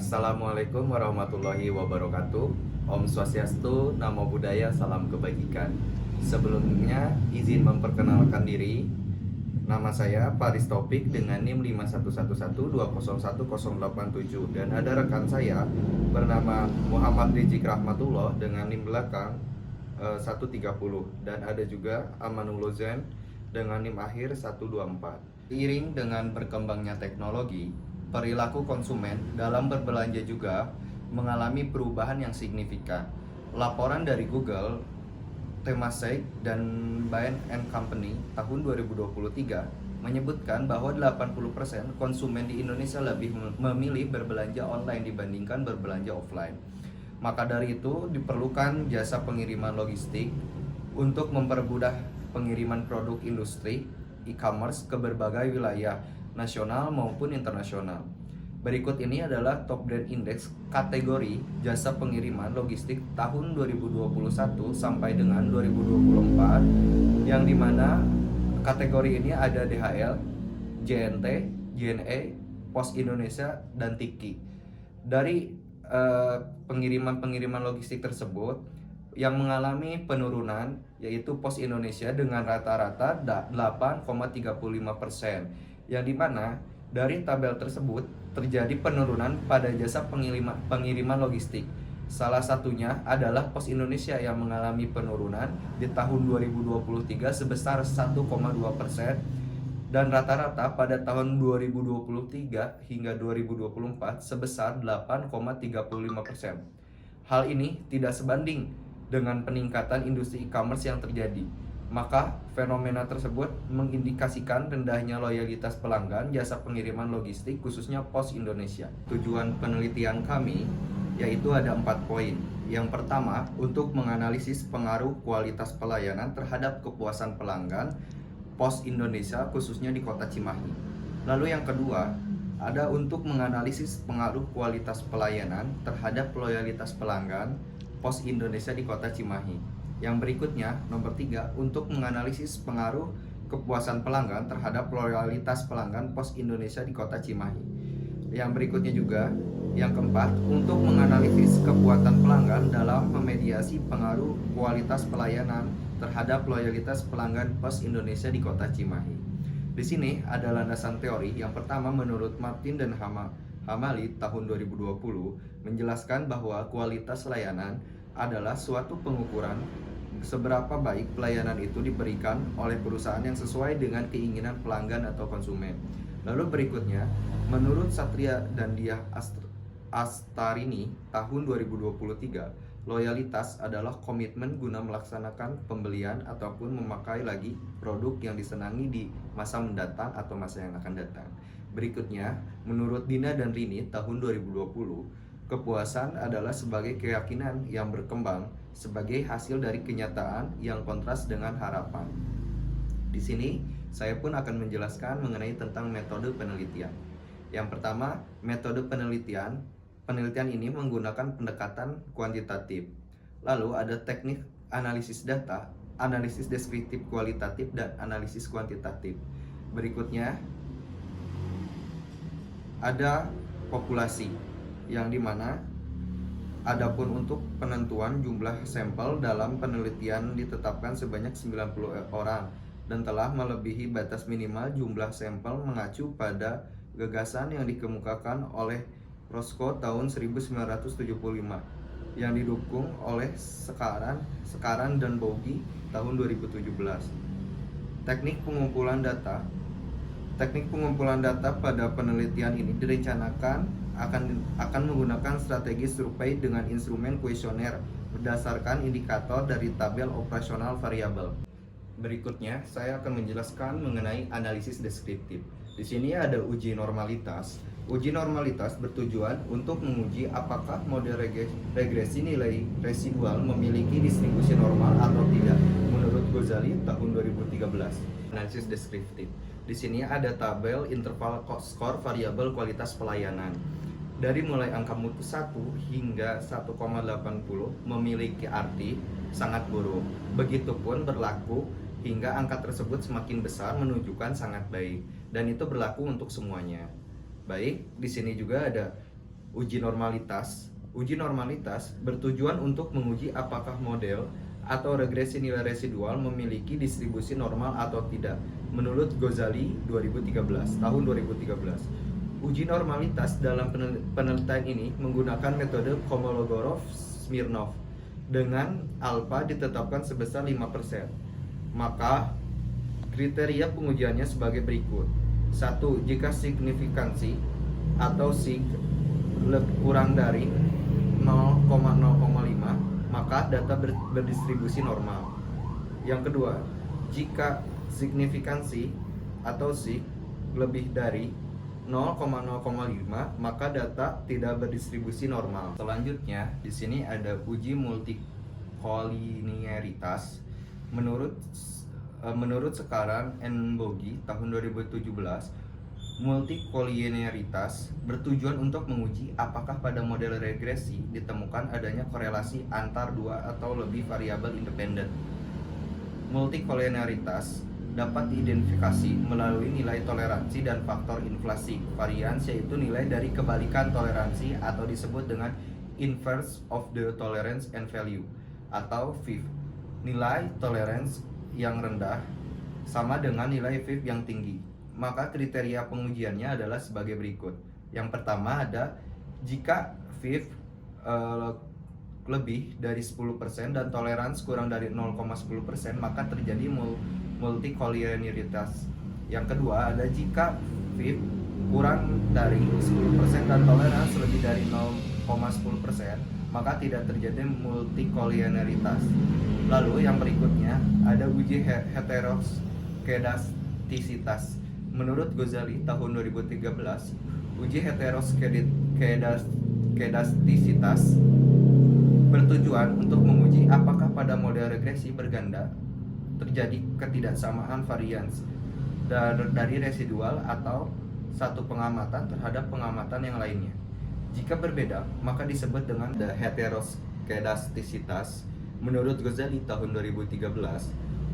Assalamualaikum warahmatullahi wabarakatuh. Om Swastiastu, Namo Buddhaya, salam kebajikan. Sebelumnya izin memperkenalkan diri. Nama saya Paris Topik dengan NIM 5111201087 dan ada rekan saya bernama Muhammad Rizik Rahmatullah dengan NIM belakang 130 dan ada juga Amanullah Zen dengan NIM akhir 124. Seiring dengan berkembangnya teknologi, perilaku konsumen dalam berbelanja juga mengalami perubahan yang signifikan. Laporan dari Google, Temasek, dan Bain & Company tahun 2023 menyebutkan bahwa 80% konsumen di Indonesia lebih memilih berbelanja online dibandingkan berbelanja offline. Maka dari itu diperlukan jasa pengiriman logistik untuk mempermudah pengiriman produk industri e-commerce ke berbagai wilayah nasional maupun internasional. Berikut ini adalah top brand index kategori jasa pengiriman logistik tahun 2021 sampai dengan 2024, yang dimana kategori ini ada DHL, JNT, JNE, Pos Indonesia, dan Tiki. Dari pengiriman-pengiriman logistik tersebut, yang mengalami penurunan yaitu Pos Indonesia dengan rata-rata 8,35%, yang dimana dari tabel tersebut terjadi penurunan pada jasa pengiriman logistik. Salah satunya adalah Pos Indonesia yang mengalami penurunan di tahun 2023 sebesar 1,2%, dan rata-rata pada tahun 2023 hingga 2024 sebesar 8,35%. Hal ini tidak sebanding dengan peningkatan industri e-commerce yang terjadi. Maka fenomena tersebut mengindikasikan rendahnya loyalitas pelanggan jasa pengiriman logistik khususnya Pos Indonesia. Tujuan penelitian kami yaitu ada 4 poin. Yang pertama, untuk menganalisis pengaruh kualitas pelayanan terhadap kepuasan pelanggan Pos Indonesia khususnya di Kota Cimahi. Lalu yang kedua, ada untuk menganalisis pengaruh kualitas pelayanan terhadap loyalitas pelanggan Pos Indonesia di Kota Cimahi. Yang berikutnya, nomor 3, untuk menganalisis pengaruh kepuasan pelanggan terhadap loyalitas pelanggan Pos Indonesia di Kota Cimahi. Yang berikutnya juga, yang keempat, untuk menganalisis kekuatan pelanggan dalam memediasi pengaruh kualitas pelayanan terhadap loyalitas pelanggan Pos Indonesia di Kota Cimahi. Di sini ada landasan teori. Yang pertama, menurut Martin dan Hamali tahun 2020 menjelaskan bahwa kualitas layanan adalah suatu pengukuran seberapa baik pelayanan itu diberikan oleh perusahaan yang sesuai dengan keinginan pelanggan atau konsumen. Lalu berikutnya, menurut Satria dan Diah Astarini tahun 2023, loyalitas adalah komitmen guna melaksanakan pembelian ataupun memakai lagi produk yang disenangi di masa mendatang atau masa yang akan datang. Berikutnya, menurut Dina dan Rini tahun 2020, kepuasan adalah sebagai keyakinan yang berkembang sebagai hasil dari kenyataan yang kontras dengan harapan. Di sini, saya pun akan menjelaskan mengenai tentang metode penelitian. Yang pertama, metode penelitian. Penelitian ini menggunakan pendekatan kuantitatif. Lalu ada teknik analisis data, analisis deskriptif kualitatif, dan analisis kuantitatif. Berikutnya, ada populasi, yang dimana adapun untuk penentuan jumlah sampel dalam penelitian ditetapkan sebanyak 90 orang dan telah melebihi batas minimal jumlah sampel mengacu pada gagasan yang dikemukakan oleh Roscoe tahun 1975 yang didukung oleh Sekaran dan Bogi tahun 2017. Teknik pengumpulan data pada penelitian ini direncanakan akan menggunakan strategi survei dengan instrumen kuesioner berdasarkan indikator dari tabel operasional variabel. Berikutnya, saya akan menjelaskan mengenai analisis deskriptif. Di sini ada uji normalitas. Uji normalitas bertujuan untuk menguji apakah model regresi nilai residual memiliki distribusi normal atau tidak menurut Ghazali tahun 2013. Analisis deskriptif. Di sini ada tabel interval skor variabel kualitas pelayanan. Dari mulai angka mutu 1 hingga 1,80 memiliki arti sangat buruk. Begitupun berlaku hingga angka tersebut semakin besar menunjukkan sangat baik, dan itu berlaku untuk semuanya. Baik, di sini juga ada Uji normalitas. Uji normalitas bertujuan untuk menguji apakah model atau regresi nilai residual memiliki distribusi normal atau tidak. Menurut Ghazali 2013, tahun 2013. Uji normalitas dalam penelitian ini menggunakan metode Kolmogorov-Smirnov dengan alfa ditetapkan sebesar 5%. Maka kriteria pengujiannya sebagai berikut. 1. Jika signifikansi atau sig kurang dari 0,0,5, maka data berdistribusi normal. Yang kedua, jika signifikansi atau sig lebih dari 0,0,5, maka data tidak berdistribusi normal. Selanjutnya, di sini ada uji multikolinearitas. Menurut sekarang Bogi tahun 2017, multikolinearitas bertujuan untuk menguji apakah pada model regresi ditemukan adanya korelasi antar dua atau lebih variabel independen. Multikolinearitas dapat diidentifikasi melalui nilai toleransi dan faktor inflasi. Varians yaitu nilai dari kebalikan toleransi atau disebut dengan inverse of the tolerance and value atau VIV. Nilai tolerance yang rendah sama dengan nilai VIV yang tinggi. Maka kriteria pengujiannya adalah sebagai berikut. Yang pertama ada jika VIV lebih dari 10% dan toleransi kurang dari 0,10%, maka terjadi multikolinearitas. Yang kedua ada jika VIV kurang dari 10% dan toleransi lebih dari 0,10%, maka tidak terjadi multikolinearitas. Lalu yang berikutnya ada uji heteroskedastisitas. Menurut Ghazali tahun 2013, uji heteroskedastisitas bertujuan untuk menguji apakah pada model regresi berganda terjadi ketidaksamaan varians dari residual atau satu pengamatan terhadap pengamatan yang lainnya. Jika berbeda, maka disebut dengan heteroskedastisitas. Menurut Ghazali tahun 2013,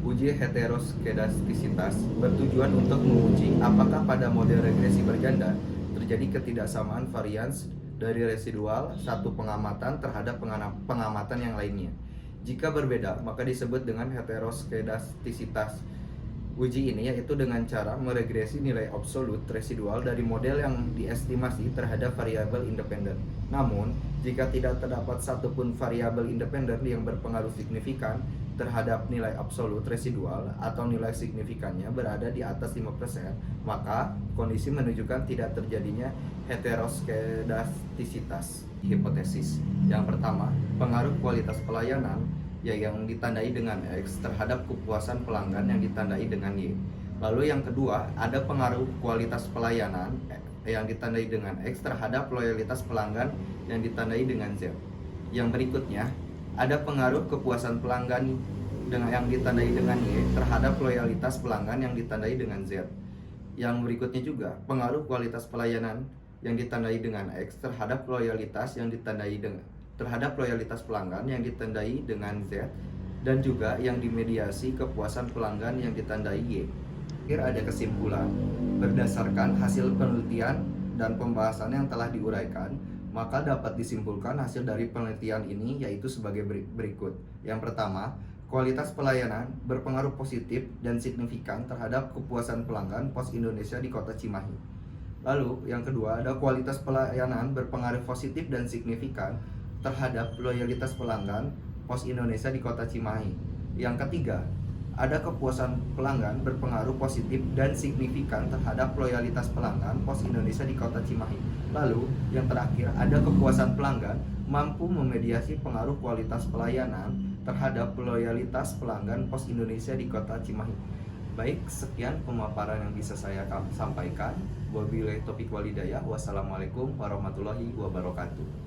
uji heteroskedastisitas bertujuan untuk menguji apakah pada model regresi berganda terjadi ketidaksamaan varians dari residual satu pengamatan terhadap pengamatan yang lainnya. Jika berbeda, maka disebut dengan heteroskedastisitas. Uji ini yaitu dengan cara meregresi nilai absolut residual dari model yang diestimasi terhadap variabel independen. Namun, jika tidak terdapat satupun variabel independen yang berpengaruh signifikan terhadap nilai absolut residual atau nilai signifikannya berada di atas 5%, maka kondisi menunjukkan tidak terjadinya heteroskedastisitas. Hipotesis yang pertama, pengaruh kualitas pelayanan yang ditandai dengan X terhadap kepuasan pelanggan yang ditandai dengan Y. Lalu yang kedua, ada pengaruh kualitas pelayanan yang ditandai dengan X terhadap loyalitas pelanggan yang ditandai dengan Z. Yang berikutnya, ada pengaruh kepuasan pelanggan yang ditandai dengan Y terhadap loyalitas pelanggan yang ditandai dengan Z. Yang berikutnya juga, pengaruh kualitas pelayanan yang ditandai dengan X terhadap loyalitas pelanggan yang ditandai dengan Z, dan juga yang dimediasi kepuasan pelanggan yang ditandai Y. Akhir ada kesimpulan. Berdasarkan hasil penelitian dan pembahasan yang telah diuraikan, maka dapat disimpulkan hasil dari penelitian ini yaitu sebagai berikut. Yang pertama, kualitas pelayanan berpengaruh positif dan signifikan terhadap kepuasan pelanggan Pos Indonesia di Kota Cimahi. Lalu, yang kedua, ada kualitas pelayanan berpengaruh positif dan signifikan terhadap loyalitas pelanggan Pos Indonesia di Kota Cimahi. Yang ketiga, ada kepuasan pelanggan berpengaruh positif dan signifikan terhadap loyalitas pelanggan Pos Indonesia di Kota Cimahi. Lalu, yang terakhir, ada kepuasan pelanggan mampu memediasi pengaruh kualitas pelayanan terhadap loyalitas pelanggan Pos Indonesia di Kota Cimahi. Baik, sekian pemaparan yang bisa saya sampaikan. Wabillahi taufiq walhidayah. Wassalamualaikum warahmatullahi wabarakatuh.